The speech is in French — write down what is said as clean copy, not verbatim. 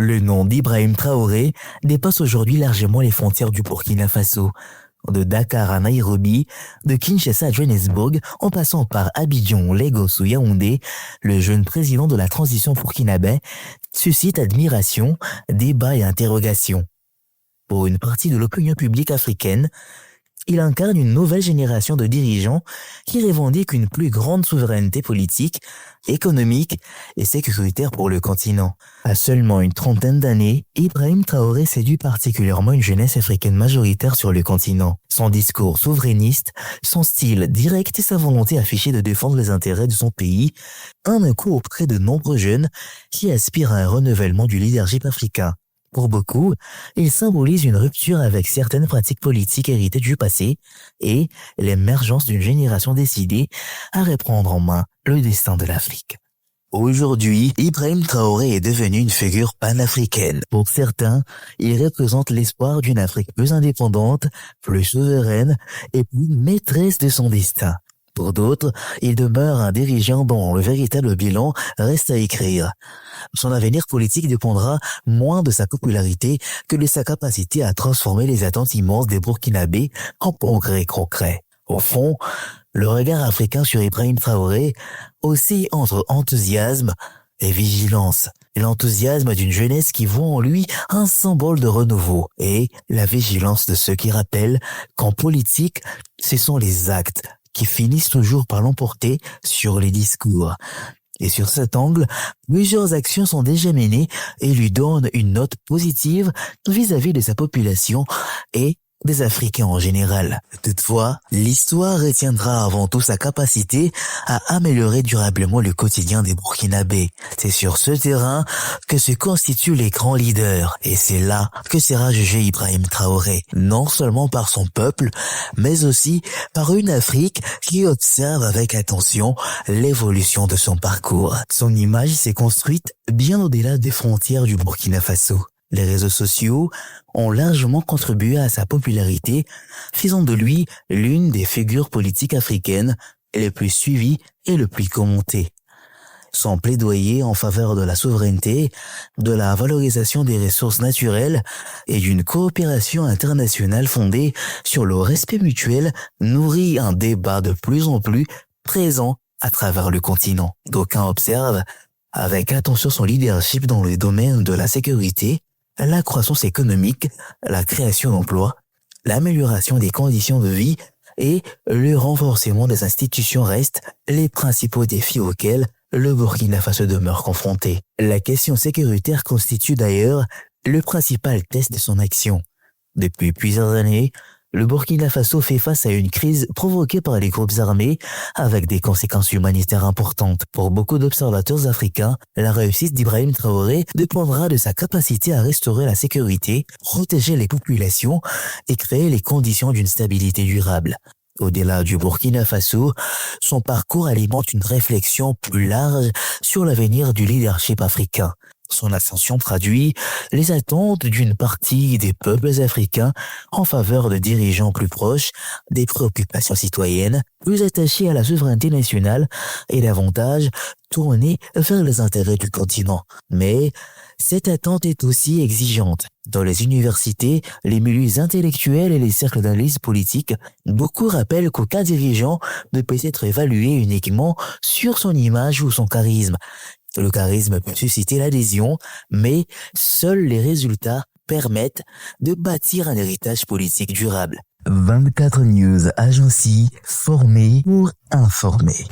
Le nom d'Ibrahim Traoré dépasse aujourd'hui largement les frontières du Burkina Faso. De Dakar à Nairobi, de Kinshasa à Johannesburg, en passant par Abidjan, Lagos ou Yaoundé, le jeune président de la transition burkinabé suscite admiration, débat et interrogation. Pour une partie de l'opinion publique africaine, il incarne une nouvelle génération de dirigeants qui revendiquent une plus grande souveraineté politique, économique et sécuritaire pour le continent. À seulement une trentaine d'années, Ibrahim Traoré séduit particulièrement une jeunesse africaine majoritaire sur le continent. Son discours souverainiste, son style direct et sa volonté affichée de défendre les intérêts de son pays ont un coup auprès de nombreux jeunes qui aspirent à un renouvellement du leadership africain. Pour beaucoup, il symbolise une rupture avec certaines pratiques politiques héritées du passé et l'émergence d'une génération décidée à reprendre en main le destin de l'Afrique. Aujourd'hui, Ibrahim Traoré est devenu une figure panafricaine. Pour certains, il représente l'espoir d'une Afrique plus indépendante, plus souveraine et plus maîtresse de son destin. Pour d'autres, il demeure un dirigeant dont le véritable bilan reste à écrire. Son avenir politique dépendra moins de sa popularité que de sa capacité à transformer les attentes immenses des Burkinabés en progrès concret. Au fond, le regard africain sur Ibrahim Traoré oscille entre enthousiasme et vigilance. L'enthousiasme d'une jeunesse qui voit en lui un symbole de renouveau et la vigilance de ceux qui rappellent qu'en politique, ce sont les actes qui finissent toujours par l'emporter sur les discours. Et sur cet angle, plusieurs actions sont déjà menées et lui donnent une note positive vis-à-vis de sa population et des Africains en général. Toutefois, l'histoire retiendra avant tout sa capacité à améliorer durablement le quotidien des Burkinabés. C'est sur ce terrain que se constituent les grands leaders et c'est là que sera jugé Ibrahim Traoré, non seulement par son peuple, mais aussi par une Afrique qui observe avec attention l'évolution de son parcours. Son image s'est construite bien au-delà des frontières du Burkina Faso. Les réseaux sociaux ont largement contribué à sa popularité, faisant de lui l'une des figures politiques africaines les plus suivies et les plus commentées. Son plaidoyer en faveur de la souveraineté, de la valorisation des ressources naturelles et d'une coopération internationale fondée sur le respect mutuel nourrit un débat de plus en plus présent à travers le continent. D'aucuns observent avec attention son leadership dans le domaine de la sécurité, la croissance économique, la création d'emplois, l'amélioration des conditions de vie et le renforcement des institutions restent les principaux défis auxquels le Burkina Faso demeure confronté. La question sécuritaire constitue d'ailleurs le principal test de son action. Depuis plusieurs années, le Burkina Faso fait face à une crise provoquée par les groupes armés avec des conséquences humanitaires importantes. Pour beaucoup d'observateurs africains, la réussite d'Ibrahim Traoré dépendra de sa capacité à restaurer la sécurité, protéger les populations et créer les conditions d'une stabilité durable. Au-delà du Burkina Faso, son parcours alimente une réflexion plus large sur l'avenir du leadership africain. Son ascension traduit les attentes d'une partie des peuples africains en faveur de dirigeants plus proches, des préoccupations citoyennes, plus attachés à la souveraineté nationale et davantage tournés vers les intérêts du continent. Mais cette attente est aussi exigeante. Dans les universités, les milieux intellectuels et les cercles d'analyse politique, beaucoup rappellent qu'aucun dirigeant ne peut être évalué uniquement sur son image ou son charisme. Le charisme peut susciter l'adhésion, mais seuls les résultats permettent de bâtir un héritage politique durable. 24 News Agency, formé pour informer.